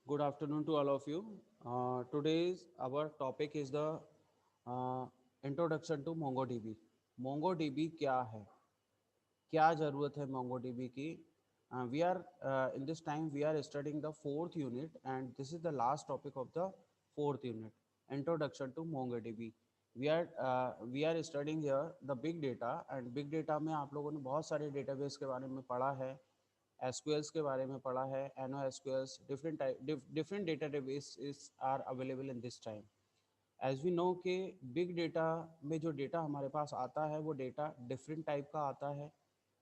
Good afternoon to all of you. Today's our topic is the uh, introduction to MongoDB. MongoDB क्या है? क्या ज़रूरत है MongoDB की? We are in this time we are studying the fourth unit and this is the last topic of the fourth unit. Introduction to MongoDB. We are studying here the big data and big data में आप लोगों ने बहुत सारे database के बारे में पढ़ा है, एसक्यूएल्स के बारे में पढ़ा है, NoSQLs, different databases are available in this time. As we know कि बिग डेटा में जो डेटा हमारे पास आता है वो डेटा डिफरेंट टाइप का आता है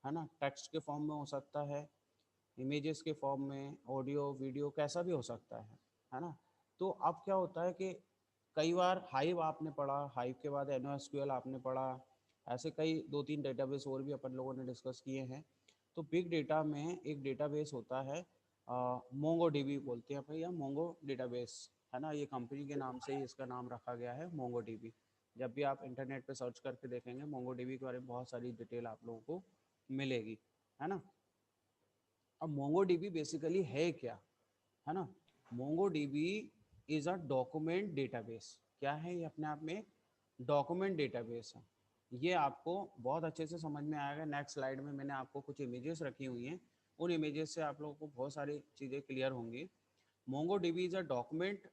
ना। टेक्स्ट के फॉर्म में हो सकता है, इमेजेस के फॉर्म में, ऑडियो वीडियो कैसा भी हो सकता है ना। तो अब क्या होता है कि कई बार हाइव आपने पढ़ा, हाइव के बाद एनो एसक्यूएल आपने पढ़ा, ऐसे कई दो तीन डेटाबेस और भी अपन लोगों ने डिस्कस किए हैं। तो बिग डेटा में एक डेटाबेस होता है, मोंगो डीबी बोलते हैं भाई, या मोंगो डेटाबेस, है ना। ये कंपनी के नाम से ही इसका नाम रखा गया है मोंगो डीबी। जब भी आप इंटरनेट पे सर्च करके देखेंगे मोंगो डीबी के बारे में बहुत सारी डिटेल आप लोगों को मिलेगी, है ना। अब मोंगो डीबी बेसिकली है क्या, है ना। Mongo dB is a document database. क्या है ये? अपने आप में एक डॉक्यूमेंट डेटाबेस है। ये आपको बहुत अच्छे से समझ में आएगा। नेक्स्ट स्लाइड में मैंने आपको कुछ इमेजेस रखी हुई हैं, उन इमेजेस से आप लोगों को बहुत सारी चीज़ें क्लियर होंगी। Mongo dB is a document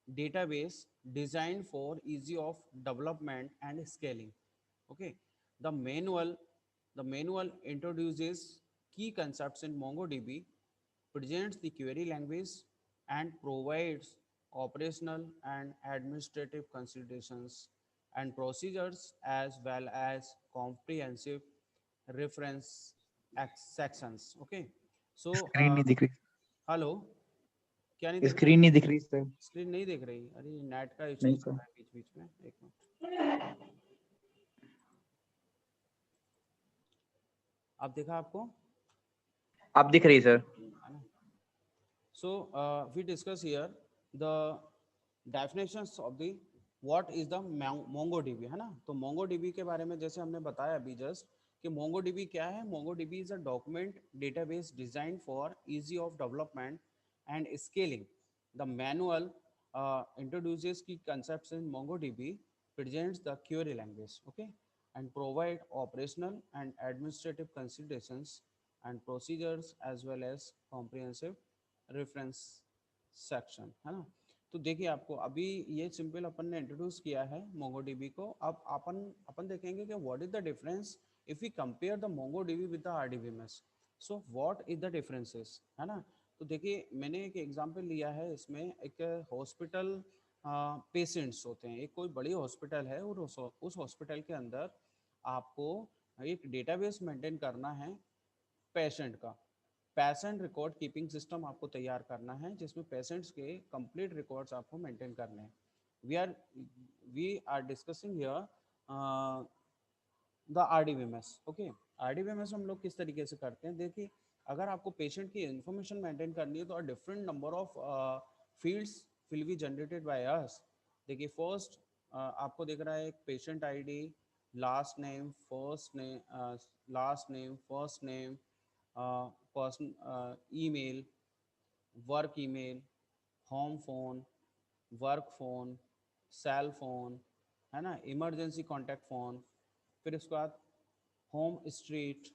database designed for easy of development and scaling. Okay, the manual the manual introduces key concepts in MongoDB, presents the query language, and provides operational and administrative considerations and procedures as well as comprehensive reference sections. Okay, so screen नहीं दिख hello, क्या नहीं रही, दिख रहा है? Screen नहीं दिख रही सर। स्क्रीन नहीं दिख रही? अरे नेट का इशू नहीं चल सर। रहा है बीच बीच में, एक मिनट। अब देखा आपको, आप दिख रही सर। है ना। So we discuss here the definitions of the what is the Mongo DB, है ना। तो मोंगो डीबी के बारे में जैसे हमने बताया अभी जस्ट कि मोंगो डीबी क्या है। Mongo dB is a document database design for easy of development and scaling. The manual introduces key concepts in MongoDB, presents the query language, okay, and provide operational and administrative considerations and procedures as well as comprehensive reference section, है ना। तो देखिए आपको अभी ये simple अपन ने introduce किया है मोंगोडीबी को। अब अपन अपन देखेंगे कि what is the difference if we compare the MongoDB with the RDBMS. So what is the differences, है ना। तो देखिए मैंने एक एग्जांपल लिया है इसमें। एक हॉस्पिटल पेशेंट्स होते हैं, एक कोई बड़ी हॉस्पिटल है और उस हॉस्पिटल के अंदर आपको एक डेटाबेस मेंटेन करना है पेशेंट का। पेशेंट रिकॉर्ड कीपिंग सिस्टम आपको तैयार करना है जिसमें पेशेंट्स के कंप्लीट रिकॉर्ड्स आपको मेंटेन करने हैं। We are we are discussing here the RDBMS. Okay, RDBMS हम लोग किस तरीके से करते हैं, देखिए अगर आपको पेशेंट की इंफॉर्मेशन मेंटेन करनी है तो different number of fields will be generated by us. देखिए फर्स्ट आपको दिख रहा है एक patient ID, last name, first name, last name, first name, person, email, work email, home phone, work phone, cell phone, है ना, इमरजेंसी कॉन्टैक्ट फ़ोन। फिर उसके बाद home street,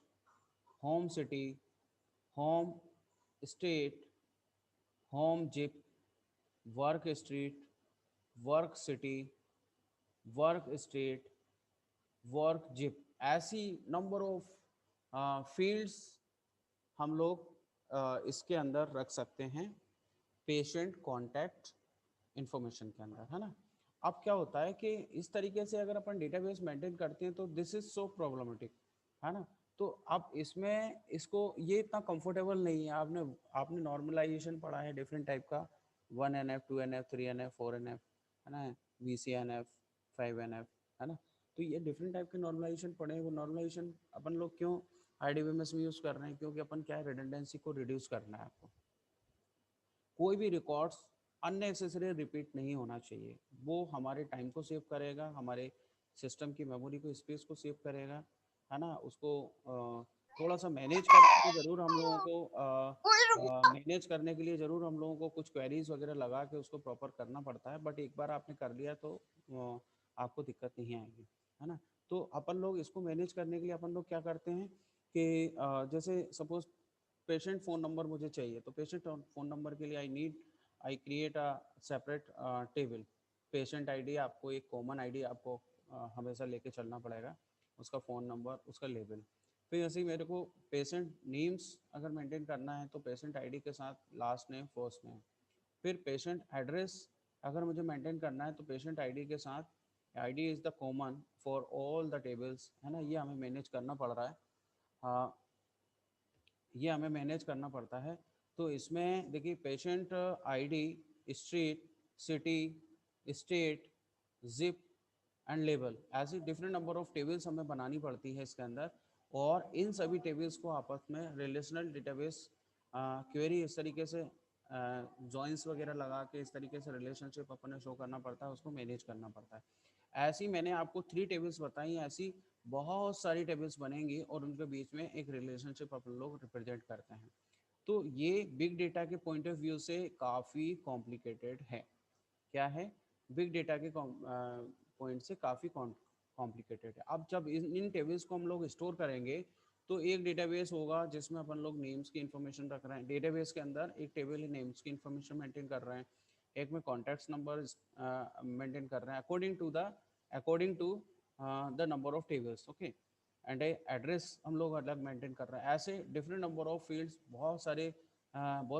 home city, home state, home zip, work street, work city, work state, work zip. ऐसी number of fields हम लोग इसके अंदर रख सकते हैं पेशेंट कॉन्टैक्ट इंफॉर्मेशन के अंदर, है ना। अब क्या होता है कि इस तरीके से अगर अपन डेटाबेस मेंटेन करते हैं तो दिस इज सो प्रॉब्लमेटिक, है ना। तो अब इसमें इसको ये इतना कंफर्टेबल नहीं है। आपने आपने नॉर्मलाइजेशन पढ़ा है डिफरेंट टाइप का, 1NF, 2NF, 3NF, 4NF, है ना, VCNF, 5NF, है ना। तो ये डिफरेंट टाइप के नॉर्मलाइजेशन पढ़े हैं। वो नॉर्मलाइजेशन अपन लोग क्यों आईडीबीएमएस में यूज़ कर रहे हैं? क्योंकि अपन क्या है, रिडंडेंसी को रिड्यूस करना है आपको। कोई भी रिकॉर्ड्स अननेसेसरी रिपीट नहीं होना चाहिए। वो हमारे टाइम को सेव करेगा, हमारे सिस्टम की मेमोरी को, स्पेस को सेव करेगा, है ना। उसको थोड़ा सा मैनेज करने के जरूर हम लोगों को मैनेज करने के लिए जरूर हम लोगों को कुछ क्वेरीज वगैरह लगा के उसको प्रॉपर करना पड़ता है, बट एक बार आपने कर लिया तो आपको दिक्कत नहीं आएगी, है ना। तो अपन लोग इसको मैनेज करने के लिए अपन लोग क्या करते हैं कि जैसे सपोज पेशेंट फ़ोन नंबर मुझे चाहिए, तो पेशेंट फ़ोन नंबर के लिए I create a separate table. Patient ID आपको एक कॉमन आईडी आपको हमेशा लेके चलना पड़ेगा, उसका फ़ोन नंबर, उसका लेबल। फिर जैसे ही मेरे को पेशेंट नेम्स अगर मेंटेन करना है तो पेशेंट आईडी के साथ लास्ट नेम फर्स्ट नेम। फिर पेशेंट एड्रेस अगर मुझे मेंटेन करना है तो पेशेंट आईडी के साथ ID is the common for all the tables, है ना। ये हमें मैनेज करना पड़ रहा है। हाँ, ये हमें मैनेज करना पड़ता है। तो इसमें देखिए patient ID, street, city, state, zip and label, ऐसी डिफरेंट नंबर ऑफ टेबल्स हमें बनानी पड़ती है इसके अंदर। और इन सभी टेबल्स को आपस में रिलेशनल डेटाबेस क्वेरी इस तरीके से जॉइंस वगैरह लगा के इस तरीके से रिलेशनशिप अपने शो करना पड़ता है, उसको मैनेज करना पड़ता है। ऐसी मैंने आपको 3 टेबल्स बताई, ऐसी बहुत सारी टेबल्स बनेंगी और उनके बीच में एक रिलेशनशिप अपन लोग रिप्रेजेंट करते हैं। तो ये बिग डेटा के पॉइंट ऑफ व्यू से काफ़ी कॉम्प्लिकेटेड है। क्या है? बिग डेटा के पॉइंट से काफ़ी कॉम्प्लिकेटेड है। अब जब इन टेबल्स को हम लोग स्टोर करेंगे तो एक डेटाबेस होगा जिसमें अपन लोग नेम्स की इन्फॉर्मेशन रख रहे हैं, डेटाबेस के अंदर एक टेबल है नेम्स की इन्फॉर्मेशन मेंटेन कर रहे हैं, एक में कॉन्टैक्ट्स नंबर मेंटेन कर रहे हैं according to the number of tables, okay. And address हम लोग अलग मेंटेन कर रहे हैं। ऐसे डिफरेंट नंबर ऑफ फील्ड्स, बहुत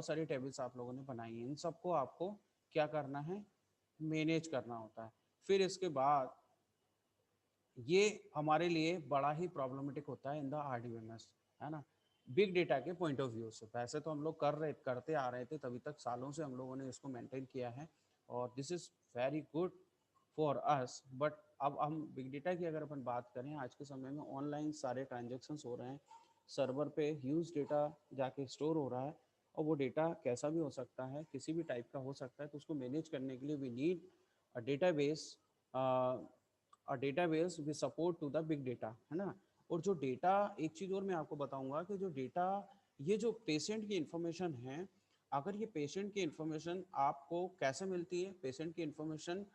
सारी टेबल्स आप लोगों ने बनाई हैं। इन सबको आपको क्या करना है? मैनेज करना होता है। फिर इसके बाद ये हमारे लिए बड़ा ही प्रॉब्लमेटिक होता है इन द आरडीबीएमएस, है ना। बिग डेटा के पॉइंट ऑफ व्यू से वैसे तो हम लोग करते आ रहे थे, तभी तक सालों से हम लोगों ने इसको मेंटेन किया है और this is very good for us. But अब हम बिग डेटा की अगर अपन बात करें, आज के समय में ऑनलाइन सारे ट्रांजेक्शन्स हो रहे हैं, सर्वर पे ह्यूज डेटा जाके स्टोर हो रहा है, और वो डेटा कैसा भी हो सकता है, किसी भी टाइप का हो सकता है। तो उसको मैनेज करने के लिए we need a database, database with support to the big data, है ना। और जो डेटा, एक चीज़ और मैं आपको बताऊंगा कि जो डेटा, ये जो पेशेंट की इंफॉर्मेशन है, अगर ये पेशेंट की इंफॉर्मेशन आपको कैसे मिलती है? पेशेंट की information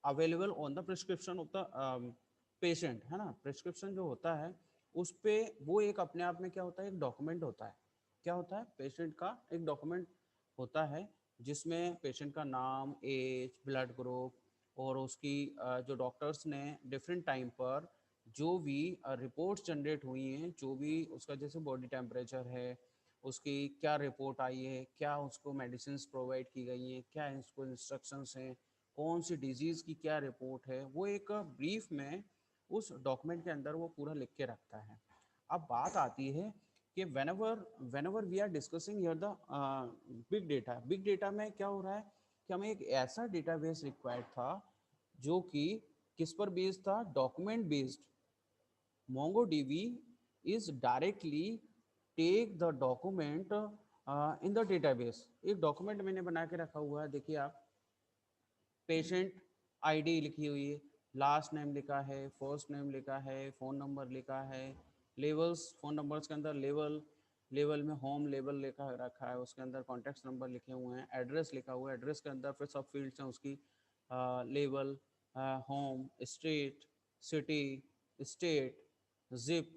available on the prescription of the patient, है ना। प्रिस्क्रिप्शन जो होता है उस पे वो एक अपने आप में क्या होता है? एक डॉक्यूमेंट होता है। क्या होता है? पेशेंट का एक डॉक्यूमेंट होता है जिसमें पेशेंट का नाम, एज, ब्लड ग्रुप और उसकी जो डॉक्टर्स ने डिफरेंट टाइम पर जो भी रिपोर्ट्स जनरेट हुई हैं, जो भी उसका जैसे बॉडी टेम्परेचर है, उसकी क्या रिपोर्ट आई है, क्या उसको मेडिसिन प्रोवाइड की गई हैं, क्या उसको इंस्ट्रक्शंस हैं, कौन सी डिजीज़ की क्या रिपोर्ट है, वो एक ब्रीफ में उस डॉक्यूमेंट के अंदर वो पूरा लिख के रखता है। अब बात आती है कि whenever we are discussing here the big data में क्या हो रहा है कि हमें एक ऐसा डेटाबेस रिक्वायर्ड था जो कि किस पर बेस्ड था? Document based. MongoDB is directly take the document in the database। एक डॉक्यूमेंट मैंने बना के रखा हुआ है, देखिए आप, पेशेंट आईडी लिखी हुई है, लास्ट नेम लिखा है, फर्स्ट नेम लिखा है, फ़ोन नंबर लिखा है, लेवल्स, फ़ोन नंबर्स के अंदर लेवल, लेवल में होम लेवल लिखा रखा है, उसके अंदर कॉन्टैक्ट नंबर लिखे हुए हैं, एड्रेस लिखा हुआ है, एड्रेस के अंदर फिर सब फील्ड्स हैं उसकी, level, home, street, city, state, zip,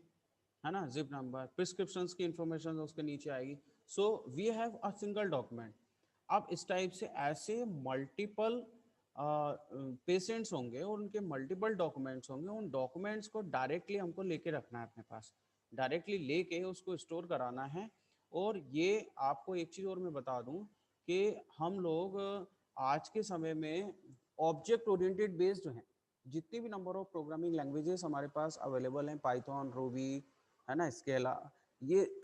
है ना, जिप नंबर, प्रिस्क्रिप्शंस की इंफॉर्मेशन उसके नीचे आएगी। So we have a single document. अब इस टाइप से ऐसे मल्टीपल पेशेंट्स होंगे और उनके मल्टीपल डॉक्यूमेंट्स होंगे, उन डॉक्यूमेंट्स को डायरेक्टली हमको लेके रखना है अपने पास, डायरेक्टली लेके उसको स्टोर कराना है। और ये आपको एक चीज़ और मैं बता दूं कि हम लोग आज के समय में ऑब्जेक्ट ओरिएंटेड बेस्ड जो हैं, जितनी भी नंबर ऑफ प्रोग्रामिंग लैंग्वेजेस हमारे पास अवेलेबल हैं, पाइथन, रूबी, है ना, स्केला, ये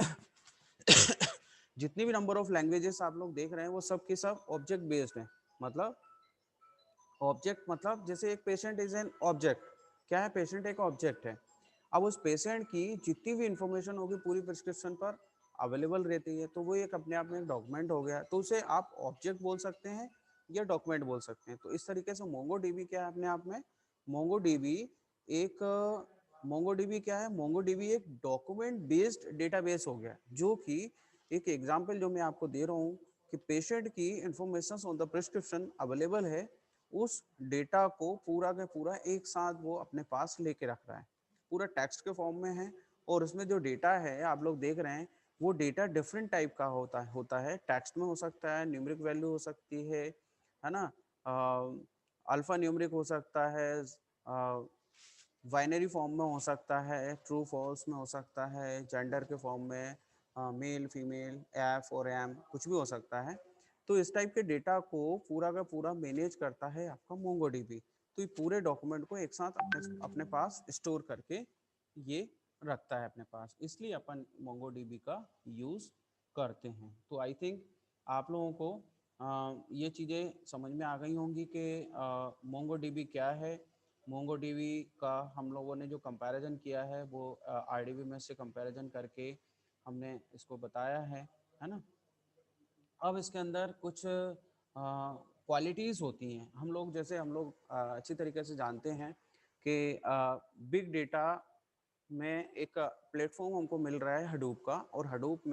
जितनी भी नंबर ऑफ लैंग्वेजेस आप लोग देख रहे हैं वो सब के सब ऑब्जेक्ट बेस्ड हैं। मतलब ऑब्जेक्ट मतलब जैसे एक पेशेंट इज एन ऑब्जेक्ट। क्या है? पेशेंट एक ऑब्जेक्ट है। अब उस पेशेंट की जितनी भी इंफॉर्मेशन होगी पूरी प्रिस्क्रिप्शन पर अवेलेबल रहती है, तो वो एक अपने आप में एक डॉक्यूमेंट हो गया, तो उसे आप ऑब्जेक्ट बोल सकते हैं या डॉक्यूमेंट बोल सकते हैं। तो इस तरीके से मोंगो डीबी क्या है अपने आप में? मोंगो डीबी एक MongoDB क्या है? MongoDB एक डॉक्यूमेंट बेस्ड डेटाबेस हो गया, जो कि एक एग्जांपल जो मैं आपको दे रहा हूँ कि पेशेंट की information on the prescription available है, उस डेटा को पूरा का पूरा एक साथ वो अपने पास लेके रख रहा है, पूरा टेक्स्ट के फॉर्म में है। और उसमें जो डेटा है आप लोग देख रहे हैं, वो डेटा डिफरेंट टाइप का होता है। टेक्स्ट में हो सकता है, न्यूमेरिक वैल्यू हो सकती है ना, अल्फा न्यूमेरिक हो सकता है, बाइनरी फॉर्म में हो सकता है, ट्रू फॉल्स में हो सकता है, जेंडर के फॉर्म में मेल फीमेल एफ और एम कुछ भी हो सकता है। तो इस टाइप के डेटा को पूरा का पूरा मैनेज करता है आपका मोंगोडीबी। तो ये पूरे डॉक्यूमेंट को एक साथ अपने अपने पास स्टोर करके ये रखता है अपने पास, इसलिए अपन मोंगोडीबी का यूज़ करते हैं। तो आई थिंक आप लोगों को ये चीज़ें समझ में आ गई होंगी कि मोंगोडीबी क्या है। मोंगोडीबी का हम लोगों ने जो कंपैरिजन किया है वो आरडीबी में से कंपैरिजन करके हमने इसको बताया है ना। अब इसके अंदर कुछ क्वालिटीज़ होती हैं, हम लोग अच्छी तरीके से जानते हैं कि बिग डेटा में एक प्लेटफॉर्म हमको मिल रहा है हडूप का। और हडूप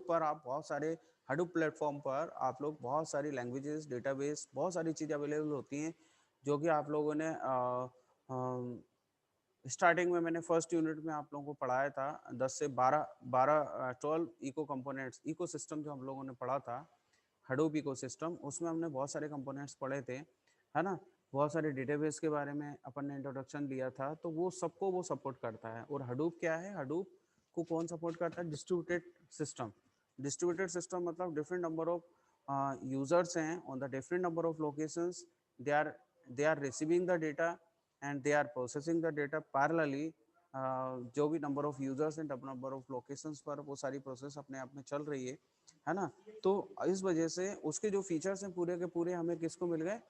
पर आप बहुत सारे हडूप प्लेटफॉर्म पर आप लोग बहुत सारी लैंग्वेजेस, डेटाबेस, बहुत सारी चीज़ें अवेलेबल होती हैं, जो कि आप लोगों ने स्टार्टिंग में मैंने फर्स्ट यूनिट में आप लोगों को पढ़ाया था, 12 इको कंपोनेंट्स, इको सिस्टम जो हम लोगों ने पढ़ा था, हडूप इको सिस्टम, उसमें हमने बहुत सारे कंपोनेंट्स पढ़े थे, है ना। बहुत सारे डेटाबेस के बारे में अपन ने इंट्रोडक्शन लिया था, तो वो सबको वो सपोर्ट करता है। और हडूप क्या है? हडूप को कौन सपोर्ट करता है? Distributed system. डिस्ट्रीब्यूटेड सिस्टम मतलब डिफरेंट नंबर ऑफ यूजर्स हैं on the different number of locations, they are they are receiving the data and they are processing the data parallelly. जो भी number of users and number of locations पर वो सारी process अपने आप में चल रही है ना। तो इस वजह से उसके जो फीचर्स हैं पूरे के पूरे हमें किसको मिल गए?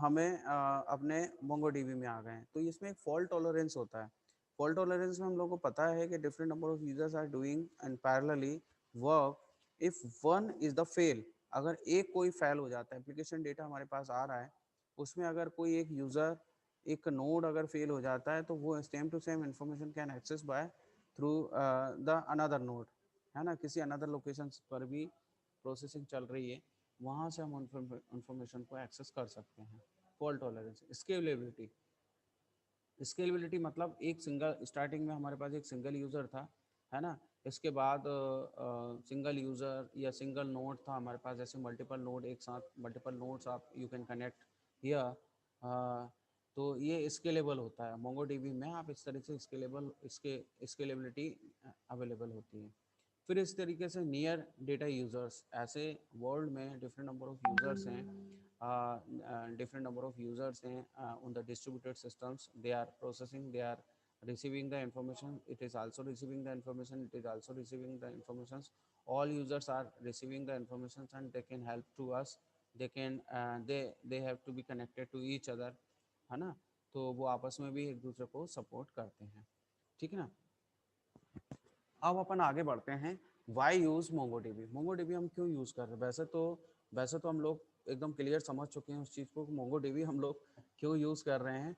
हमें अपने मोंगोडीबी में आ गए हैं। तो इसमें एक फॉल्ट टॉलरेंस होता है। फॉल्ट टॉलरेंस में हम लोग को पता है कि different number of users are doing and parallelly work. If one is the fail, अगर एक कोई फेल हो जाता है, एप्लीकेशन डेटा हमारे पास आ रहा है, उसमें अगर कोई एक यूजर, एक नोड अगर फेल हो जाता है, तो वो same to same information can access by through the another node, है ना। किसी अनदर लोकेशन पर भी प्रोसेसिंग चल रही है, वहाँ से हम इंफॉर्मेशन को एक्सेस कर सकते हैं। Fault tolerance. स्केलेबिलिटी मतलब एक सिंगल, स्टार्टिंग में हमारे पास एक सिंगल यूज़र था, है ना। इसके बाद सिंगल यूज़र या सिंगल नोड था हमारे पास, जैसे मल्टीपल नोड एक साथ, मल्टीपल नोड्स आप यू कैन कनेक्ट हियर। तो ये स्केलेबल होता है मोंगोडीबी में। आप इस तरह से स्केलेबिलिटी अवेलेबल होती है। फिर इस तरीके से नियर डेटा यूज़र्स, ऐसे वर्ल्ड में डिफरेंट नंबर ऑफ यूज़र्स हैं, different number of users on the distributed systems, they are processing, they are receiving the information, it is also receiving the information, it is also receiving the informations. All users are receiving the information and they can help to us, they can they have to be connected to each other, है ना। तो वो आपस में भी एक दूसरे को सपोर्ट करते हैं, ठीक है ना। अब अपन आगे बढ़ते हैं, वाई यूज़ मोंगोडीबी। मोंगोडीबी हम क्यों यूज़ कर रहे हैं? वैसे तो हम लोग एकदम क्लियर समझ चुके हैं उस चीज़ को, मोंगोडीबी हम लोग क्यों यूज़ कर रहे हैं।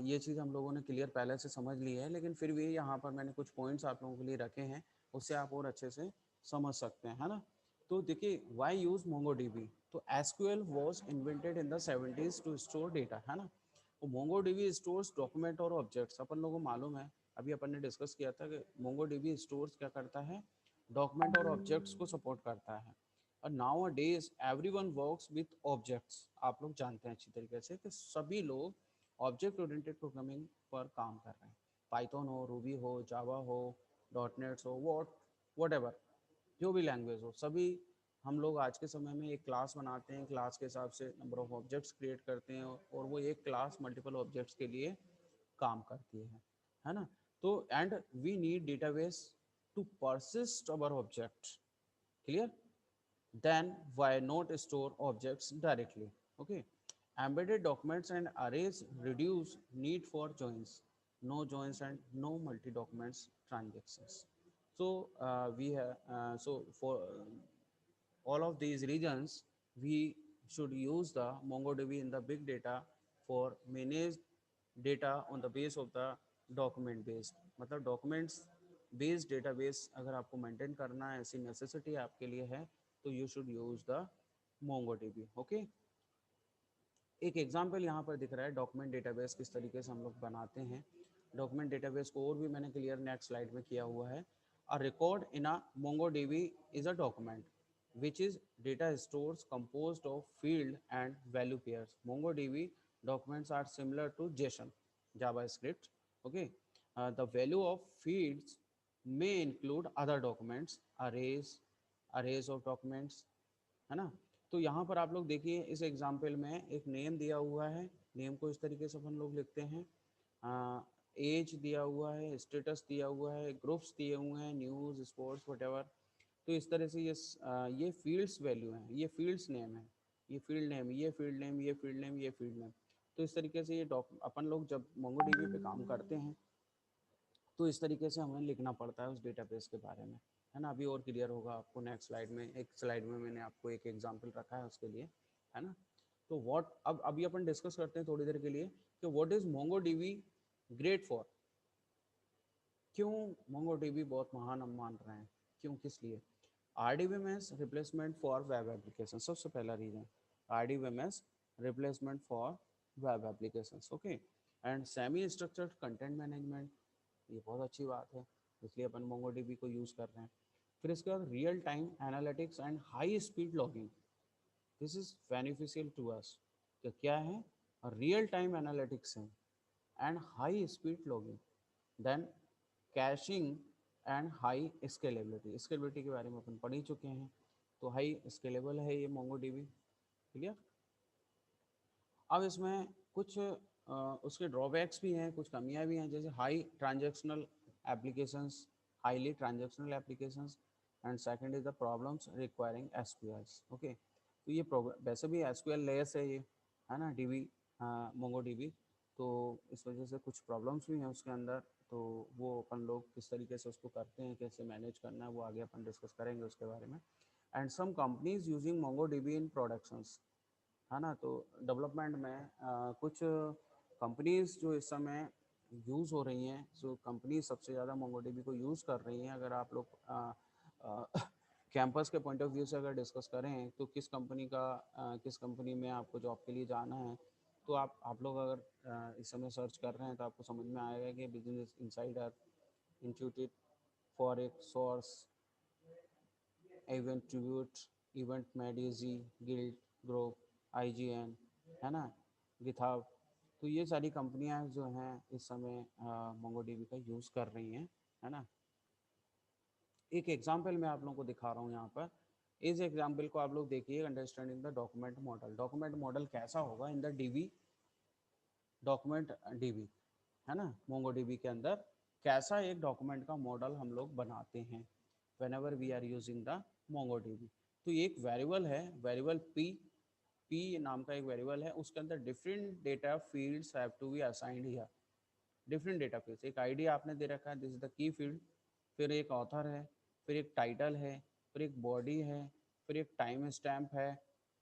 ये चीज़ हम लोगों ने क्लियर पहले से समझ ली है, लेकिन फिर भी यहाँ पर मैंने कुछ पॉइंट्स आप लोगों के लिए रखे हैं, उससे आप और अच्छे से समझ सकते हैं, है ना। तो देखिए, वाई यूज़ मोंगोडीबी। तो SQL was invented in the 70s to store data, है ना। वो मोंगोडीबी स्टोर्स डॉक्यूमेंट और ऑब्जेक्ट्स, अपन लोगों को मालूम है, अभी अपन ने डिस्कस किया था कि मोंगोडीबी स्टोर्स क्या करता है? डॉक्यूमेंट और ऑब्जेक्ट्स को सपोर्ट करता है। और now a days everyone works with objects. आप लोग जानते हैं अच्छी तरीके से कि सभी लोग ऑब्जेक्ट ओरिएंटेड प्रोग्रामिंग पर काम कर रहे हैं। पाइथन हो, रूबी हो, जावा हो, डॉट नेट्स हो, वॉट एवर, जो भी लैंग्वेज हो, सभी हम लोग आज के समय में एक क्लास बनाते हैं, क्लास के हिसाब से नंबर ऑफ ऑब्जेक्ट्स क्रिएट करते हैं, और वो एक क्लास मल्टीपल ऑब्जेक्ट्स के लिए काम करती है ना। तो and we need database to persist our object, clear? Then why not store objects directly? Okay. Embedded documents and arrays reduce need for joins, no joins and no multi documents transactions. So we have so for all of these reasons, we should use the MongoDB in the big data for manage. Data on the base of the document based, मतलब documents based database अगर आपको maintain करना है, ऐसी necessity आपके लिए है, तो you should use the MongoDB. Okay, एक एग्जांपल यहाँ पर दिख रहा है डॉक्यूमेंट डेटाबेस किस तरीके से हम लोग बनाते हैं। डॉक्यूमेंट डेटाबेस को और भी मैंने क्लियर नेक्स्ट स्लाइड में किया हुआ है। A record in a MongoDB is a document which is data stores composed of field and value pairs. MongoDB documents are similar to JSON, JavaScript. Okay, the value of fields may include other documents, arrays of documents, है ना। तो यहाँ पर आप लोग देखिए इस example में एक नेम दिया हुआ है, नेम को इस तरीके से अपन लोग लिखते हैं, एज दिया हुआ है, स्टेटस दिया हुआ है, ग्रुप्स दिए हुए हैं, न्यूज़, स्पोर्ट्स, वटेवर। तो इस तरह से ये फील्ड्स वैल्यू हैं, ये फील्ड्स नेम है, ये फील्ड नेम, ये फील्ड नेम, ये फील्ड नेम, ये फील्ड नेम। तो इस तरीके से ये अपन लोग जब मोंगोडीबी पे काम करते हैं तो इस तरीके से हमें लिखना पड़ता है उस डेटाबेस के बारे में, है ना। अभी और क्लियर होगा आपको नेक्स्ट स्लाइड में, एक स्लाइड में मैंने आपको एक एग्जांपल रखा है उसके लिए, है ना। तो व्हाट, अब अभी अपन डिस्कस करते हैं थोड़ी देर के लिए कि what is MongoDB great for. क्यों मोंगोडीबी बहुत महान हम मान रहे हैं, क्यों, किस लिए। RDBMS replacement for web application, सबसे पहला reason RDBMS replacement for web application. Okay, and semi structured content management, ये बहुत अच्छी बात है, इसलिए अपन मोंगोडीबी को यूज़ कर रहे हैं। फिर इसके बाद real time analytics and high speed logging, this is beneficial to us. तो क्या है, रियल टाइम एनालिटिक्स है and high speed logging, then caching and high scalability. Scalability के बारे में अपन पढ़ ही चुके हैं, तो हाई स्केलेबल है ये मोंगोडीबी, क्लियर। अब इसमें कुछ उसके ड्रॉबैक्स भी हैं, कुछ कमियां भी हैं, जैसे high transactional applications, highly transactional applications, and second is the problems requiring SQLs. Okay, तो ये वैसे भी एसक्यूएल लेस है ये, है ना, डीबी, मोंगो डीबी। तो इस वजह से कुछ प्रॉब्लम्स भी हैं उसके अंदर, तो वो अपन लोग किस तरीके से उसको करते हैं, कैसे मैनेज करना है, वो आगे अपन डिस्कस करेंगे उसके बारे में। And some companies using Mongo DB in productions, है ना। तो डेवलपमेंट में कुछ कंपनीज जो इस समय यूज़ हो रही हैं, जो कंपनी सबसे ज़्यादा मोंगोडीबी को यूज़ कर रही हैं, अगर आप लोग कैंपस के पॉइंट ऑफ व्यू से अगर डिस्कस करें तो किस कंपनी का किस कंपनी में आपको जॉब के लिए जाना है, तो आप लोग अगर इस समय सर्च कर रहे हैं तो आपको समझ में आएगा कि Business Insider, intuitive, forex source, event tribute, event मेडिजी, गिल्ड, ग्रुप, IGN, है ना, गिथाब। तो ये सारी कंपनियां जो हैं इस समय मोंगोडीबी का यूज़ कर रही हैं, है ना। एक एग्जांपल मैं आप लोगों को दिखा रहा हूँ यहाँ पर। इस एग्जांपल को आप लोग देखिए, understanding the document model. Document model कैसा होगा in the dB, document dB, है ना, मोंगो डीबी के अंदर कैसा एक डॉक्यूमेंट का मॉडल हम लोग बनाते हैं whenever we are using the Mongo DB. तो ये एक वेरिएबल है, वेरिएबल पी नाम का एक वेरिएबल है, उसके अंदर different data fields have to be assigned here. Different data fields, एक आईडी आपने दे रखा है, this is the key field, फिर एक ऑथर है, फिर एक टाइटल है, फिर एक बॉडी है, फिर एक टाइम स्टैम्प है,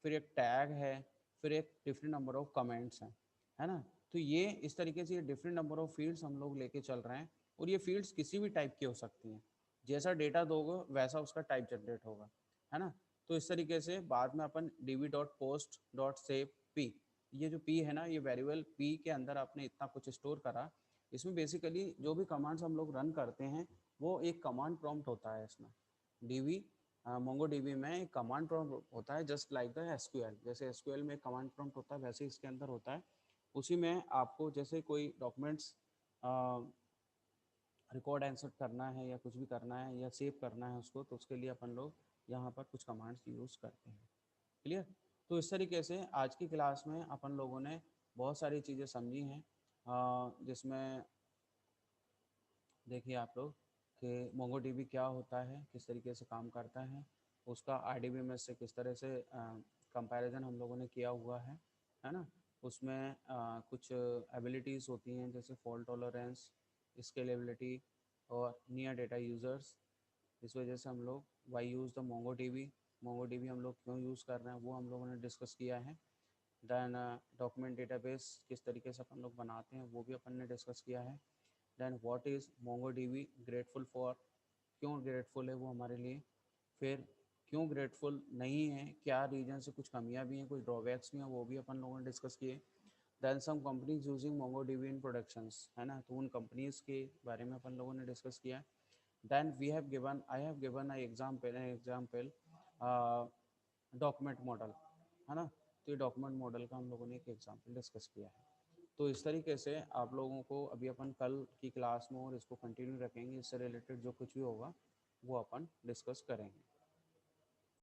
फिर एक टैग है, फिर एक डिफरेंट नंबर ऑफ कमेंट्स हैं, है ना। तो ये इस तरीके से ये डिफरेंट नंबर ऑफ फील्ड्स हम लोग लेके चल रहे हैं, और ये फील्ड्स किसी भी टाइप की हो सकती हैं, जैसा डेटा दोगे वैसा उसका टाइप जनरेट होगा, है ना। तो इस तरीके से बाद में अपन db.post.save p, ये जो p है ना, ये वेरिएबल p के अंदर आपने इतना कुछ स्टोर करा। इसमें बेसिकली जो भी कमांड्स हम लोग रन करते हैं वो एक कमांड प्रॉम्प्ट होता है इसमें, डीबी मोंगो डीबी में एक कमांड प्रॉम्प्ट होता है, जस्ट लाइक द एसक्यूएल। जैसे एसक्यूएल में एक कमांड प्रॉम्प्ट होता है वैसे इसके अंदर होता है। उसी में आपको जैसे कोई डॉक्यूमेंट्स रिकॉर्ड इंसर्ट करना है या कुछ भी करना है या सेव करना है उसको, तो उसके लिए अपन लोग यहाँ पर कुछ कमांड्स यूज़ करते हैं, क्लियर। तो इस तरीके से आज की क्लास में अपन लोगों ने बहुत सारी चीज़ें समझी हैं, जिसमें देखिए आप लोग कि मोंगो डीबी क्या होता है, किस तरीके से काम करता है, उसका RDBMS से किस तरह से कंपैरिजन हम लोगों ने किया हुआ है ना। उसमें कुछ एबिलिटीज़ होती हैं जैसे फॉल्ट टॉलरेंस, स्केलेबिलिटी और नियर डेटा यूज़र्स। इस वजह से हम लोग why use the Mongo DB, Mongo DB हम लोग क्यों यूज़ कर रहे हैं वो हम लोगों ने डिस्कस किया है। देन डॉक्यूमेंट डेटाबेस किस तरीके से अपन लोग बनाते हैं वो भी अपन ने डिस्कस किया है। Then what is MongoDB grateful for, क्यों ग्रेटफुल है वो हमारे लिए, फिर क्यों ग्रेटफुल नहीं है, क्या रीजन से, कुछ कमियां भी हैं, कुछ ड्रॉबैक्स भी हैं, वो भी अपन लोगों ने डिस्कस किए। Then some companies using MongoDB in productions, है ना, तो उन कंपनीज के बारे में अपन लोगों ने डिस्कस किया। Then we have given, I have given a example document model, है ना, तो ये डॉक्यूमेंट मॉडल का हम लोगों ने एक एग्जाम्पल डिस्कस किया है। तो इस तरीके से आप लोगों को अभी अपन कल की क्लास में और इसको कंटिन्यू रखेंगे, इससे रिलेटेड जो कुछ भी होगा वो अपन डिस्कस करेंगे।